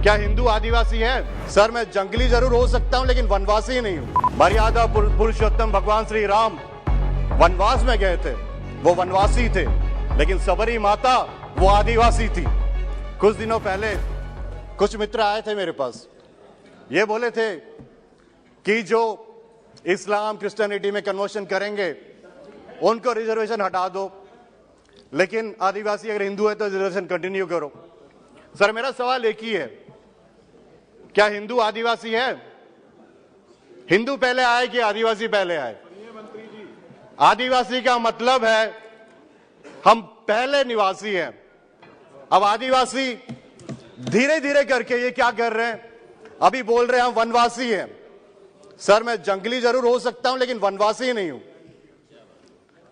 क्या हिंदू आदिवासी है? सर मैं जंगली जरूर हो सकता हूं लेकिन वनवासी नहीं हूं। मर्यादा पुरुषोत्तम भगवान श्री राम वनवास में गए थे, वो वनवासी थे, लेकिन सबरी माता वो आदिवासी थी। कुछ दिनों पहले कुछ मित्र आए थे मेरे पास, ये बोले थे कि जो इस्लाम क्रिश्चियनिटी में कन्वर्शन करेंगे उनको रिजर्वेशन हटा दो, लेकिन आदिवासी अगर हिंदू है तो रिजर्वेशन कंटिन्यू करो। सर मेरा सवाल एक ही है, क्या हिंदू आदिवासी है? हिंदू पहले आए कि आदिवासी पहले आए? आदिवासी का मतलब है हम पहले निवासी हैं। अब आदिवासी धीरे धीरे करके ये क्या कर रहे हैं, अभी बोल रहे हैं हम वनवासी हैं। सर मैं जंगली जरूर हो सकता हूं लेकिन वनवासी नहीं हूं।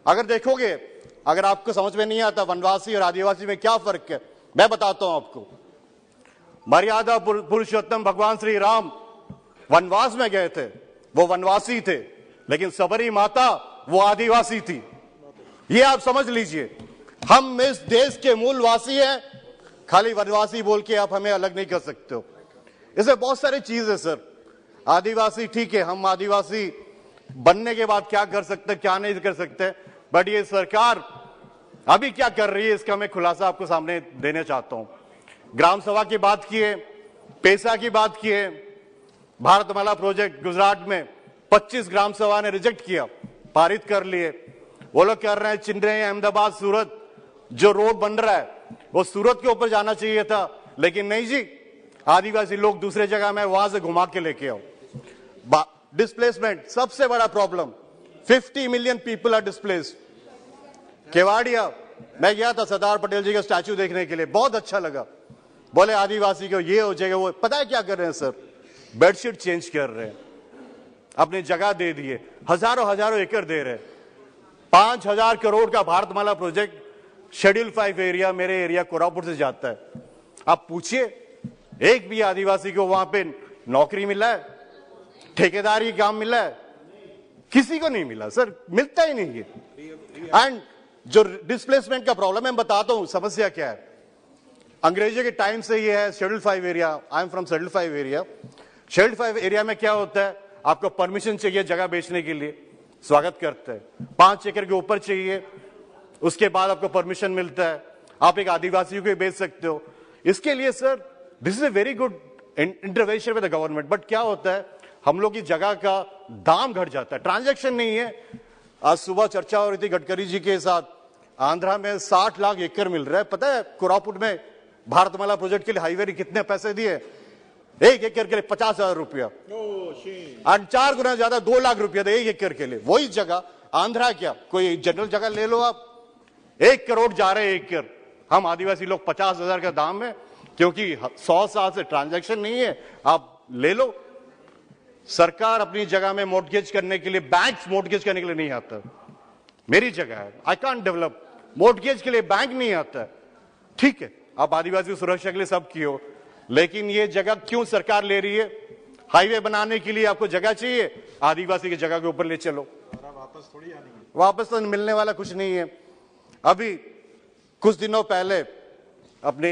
अगर देखोगे, अगर आपको समझ में नहीं आता वनवासी और आदिवासी में क्या फर्क है, मैं बताता हूं आपको। मर्यादा पुरुषोत्तम भगवान श्री राम वनवास में गए थे, वो वनवासी थे, लेकिन सबरी माता वो आदिवासी थी। ये आप समझ लीजिए, हम इस देश के मूलवासी हैं, खाली वनवासी बोल के आप हमें अलग नहीं कर सकते हो। इसमें बहुत सारी चीज है सर। आदिवासी ठीक है, हम आदिवासी बनने के बाद क्या कर सकते क्या नहीं कर सकते, बट ये सरकार अभी क्या कर रही है इसका मैं खुलासा आपको सामने देना चाहता हूं। ग्राम सभा की बात किए, पैसा की बात किए, भारतमाला प्रोजेक्ट गुजरात में 25 ग्राम सभा ने रिजेक्ट किया, पारित कर लिए। वो लोग कर रहे हैं चिन्नई अहमदाबाद सूरत जो रोड बन रहा है वो सूरत के ऊपर जाना चाहिए था, लेकिन नहीं जी, आदिवासी लोग दूसरे जगह में वहां से घुमा के लेके आओ। डिस्प्लेसमेंट सबसे बड़ा problem, 50 million people are displaced. Kevadia मैं गया था सरदार पटेल जी का स्टैचू देखने के लिए, बहुत अच्छा लगा। बोले आदिवासी को ये हो जाएगा, वो पता है क्या कर रहे हैं सर, बेडशीट चेंज कर रहे हैं, अपनी जगह दे दिए, हजारों हजारों एकड़ दे रहे हैं। 5,000 करोड़ का भारतमाला प्रोजेक्ट शेड्यूल 5 एरिया, मेरे एरिया कोरापुट से जाता है। आप पूछिए एक भी आदिवासी को वहां पे नौकरी मिला है, ठेकेदारी काम मिला है? किसी को नहीं मिला सर, मिलता ही नहीं है। एंड जो डिस्प्लेसमेंट का प्रॉब्लम है, मैं बताता हूं समस्या क्या है। अंग्रेजों के टाइम से ये है schedule 5 area. I am from schedule 5 area. Schedule 5 area में क्या होता है, आपको परमिशन चाहिए जगह बेचने के लिए, स्वागत करते हैं। 5 एकड़ के ऊपर चाहिए, उसके बाद आपको परमिशन मिलता है, आप एक आदिवासी को बेच सकते हो। इसके लिए sir this is a very good intervention with the government. But क्या होता है, हम लोग की जगह का दाम घट जाता है, ट्रांजैक्शन नहीं है। आज सुबह चर्चा हो रही थी गडकरी जी के साथ, आंध्रा में 60 लाख एकड़ मिल रहा है। पता है कोरापुट में भारतमाला प्रोजेक्ट के लिए हाईवे ने कितने पैसे दिए? 1 एकड़ के लिए 50,000 रुपया, और 4 गुना ज्यादा 2 लाख रुपया दे 1 एकड़ के लिए। वही जगह आंध्रा क्या, कोई जनरल जगह ले लो आप, 1 करोड़ जा रहे 1 एकड़। हम आदिवासी लोग 50,000 का दाम है, क्योंकि 100 साल से ट्रांजैक्शन नहीं है, आप ले लो। सरकार अपनी जगह में मोर्टगेज करने के लिए, बैंक मोर्टगेज करने के लिए नहीं आता। मेरी जगह है, आई कांट डेवलप, मोर्टगेज के लिए बैंक नहीं आता। ठीक है, आप आदिवासी सुरक्षा के लिए सब किए हो, लेकिन ये जगह क्यों सरकार ले रही है? हाईवे बनाने के लिए आपको जगह चाहिए, आदिवासी की जगह के ऊपर ले चलो, वापस थोड़ी आनी है। वापस तो मिलने वाला कुछ नहीं है। अभी कुछ दिनों पहले अपने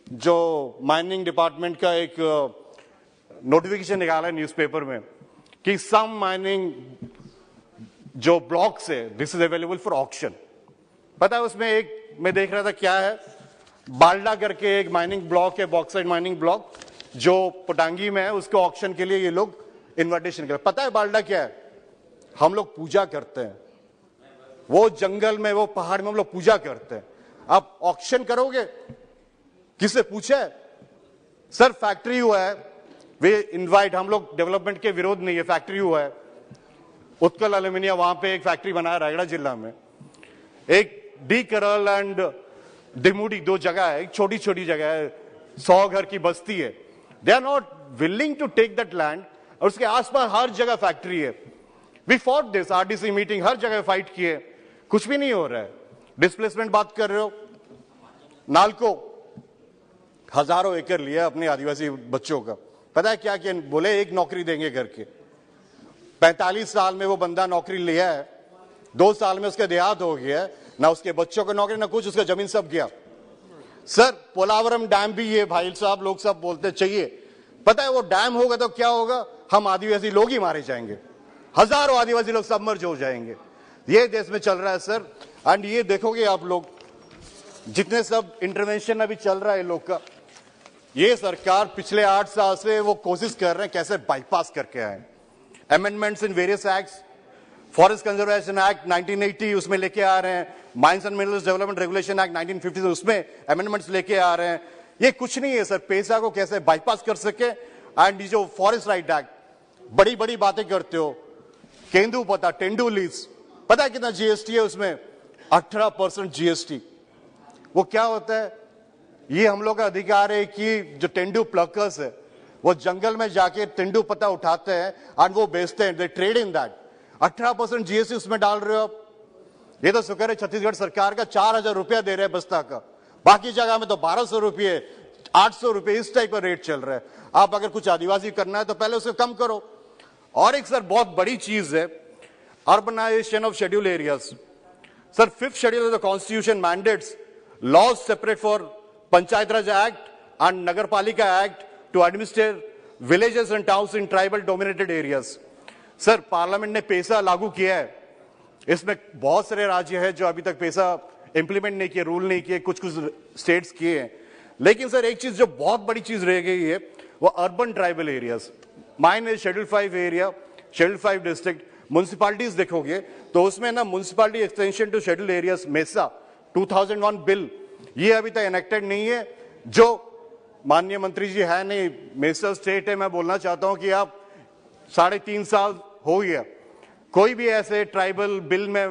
जो माइनिंग डिपार्टमेंट का एक नोटिफिकेशन निकाला है न्यूज़पेपर में कि सम माइनिंग जो ब्लॉक्स है this is available for auction. पता है उसमें एक मैं देख रहा था क्या है, बाल्डा करके एक माइनिंग ब्लॉक है, बॉक्साइट माइनिंग ब्लॉक जो पोटांगी में है, उसको ऑक्शन के लिए ये लोग इन्विटेशन कर। पता है बाल्डा क्या है? हम लोग पूजा करते हैं, वो जंगल में वो पहाड़ में हम लोग पूजा करते हैं। आप ऑक्शन करोगे, किससे पूछा है? सर फैक्ट्री हुआ है, वे इनवाइट, हम लोग डेवलपमेंट के विरोध नहीं है, फैक्ट्री हुआ है, उत्कल एल्यूमिनियम वहां पे एक फैक्ट्री बनाया रायगढ़ जिला में। एक डी करल एंड डिमुडी 2 जगह है, एक छोटी छोटी जगह है, 100 घर की बस्ती है। They are not willing to take that land, और उसके आसपास हर जगह फैक्ट्री है। We fought this, RDC meeting, हर जगह फाइट किए, कुछ भी नहीं हो रहा है। डिस्प्लेसमेंट बात कर रहे हो, नालको हजारों एकड़ लिया अपने आदिवासी बच्चों का। पता है क्या क्या बोले? 1 नौकरी देंगे करके। 45 साल में वो बंदा नौकरी लिया है, 2 साल में उसका देहात हो गया है, ना उसके बच्चों को नौकरी ना कुछ, उसका जमीन सब गया। सर पोलावरम डैम भी ये भाई साहब लोग सब बोलते चाहिए, पता है वो डैम होगा तो क्या होगा, हम आदिवासी लोग ही मारे जाएंगे, हजारों आदिवासी लोग सबमर्ज हो जाएंगे। ये देश में चल रहा है सर। एंड ये देखोगे आप लोग जितने सब इंटरवेंशन अभी चल रहा है लोग का, ये सरकार पिछले 8 साल से वो कोशिश कर रहे हैं कैसे बाईपास करके आए। Amendments in various acts, forest conservation act 1980 उसमें लेके आ रहे हैं, mines and minerals development regulation act 1950 उसमें अमेंडमेंट्स लेके आ रहे हैं। ये कुछ नहीं है सर, पैसा को कैसे बाईपास कर सके। एंड ये जो फॉरेस्ट राइट एक्ट, बड़ी बड़ी बातें करते हो, केंदुपत्ता टेंडू लीज, पता है कितना जीएसटी है उसमें, 18% जीएसटी। वो क्या होता है, ये हम लोग का अधिकार है कि जो टेंडू प्लकर्स है वो जंगल में जाके टेंडू पत्ता उठाते हैं और वो बेचते हैं, दे ट्रेड इन दैट। 18% जीएसटी उसमें डाल रहे हो आप। ये तो शुक्र है छत्तीसगढ़ सरकार का 4000 रुपया दे रहे हैं बस्ता का, बाकी जगह में तो 1200 रुपये 800 रुपये इस टाइप का रेट चल रहा है। आप अगर कुछ आदिवासी करना है तो पहले उसे कम करो। और एक सर बहुत बड़ी चीज है, urbanisation of schedule areas. Sir 5th schedule of the constitution mandates laws separate for Panchayat Raj Act and Nagarpalika Act to administer villages and towns in tribal dominated areas. Sir parliament ने पैसा लागू किया है, इसमें बहुत सारे राज्य हैं जो अभी तक पैसा इंप्लीमेंट नहीं किए, रूल नहीं किए, कुछ कुछ स्टेट्स किए हैं। लेकिन सर एक चीज जो बहुत बड़ी चीज रह गई है वो urban tribal areas. Mine is schedule 5 area, schedule 5 district. Municipalities देखोगे तो उसमें ना municipality extension to schedule areas मेसा 2001 बिल, ये अभी तक एनेक्टेड नहीं है। जो माननीय मंत्री जी है नहीं, मेसा स्टेट है, मैं बोलना चाहता हूं कि आप 3.5 साल हो गया, कोई भी ऐसे ट्राइबल बिल में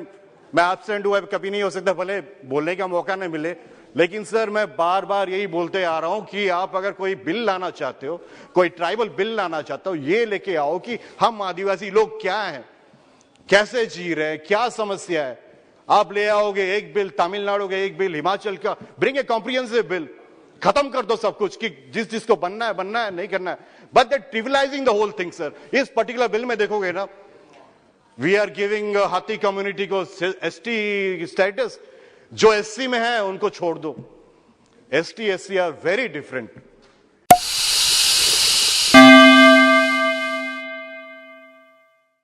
मैं एब्सेंट हुआ कभी नहीं हो सकता, भले बोलने का मौका नहीं मिले। लेकिन सर मैं बार बार यही बोलते आ रहा हूं कि आप अगर कोई बिल लाना चाहते हो, कोई ट्राइबल बिल लाना चाहते हो, ये लेके आओ कि हम आदिवासी लोग क्या हैं, कैसे जी रहे हैं, क्या समस्या है। आप ले आओगे एक बिल तमिलनाडु का, एक बिल हिमाचल का, ब्रिंग ए कॉम्प्रिहेंसिव बिल, खत्म कर दो सब कुछ कि जिस जिसको बनना है नहीं करना है। But that trivializing the whole thing sir. इस पर्टिकुलर बिल में देखोगे ना, we are giving Hattee community को एसटी स्टेटस, जो एससी में है उनको छोड़ दो। ST SC are very different.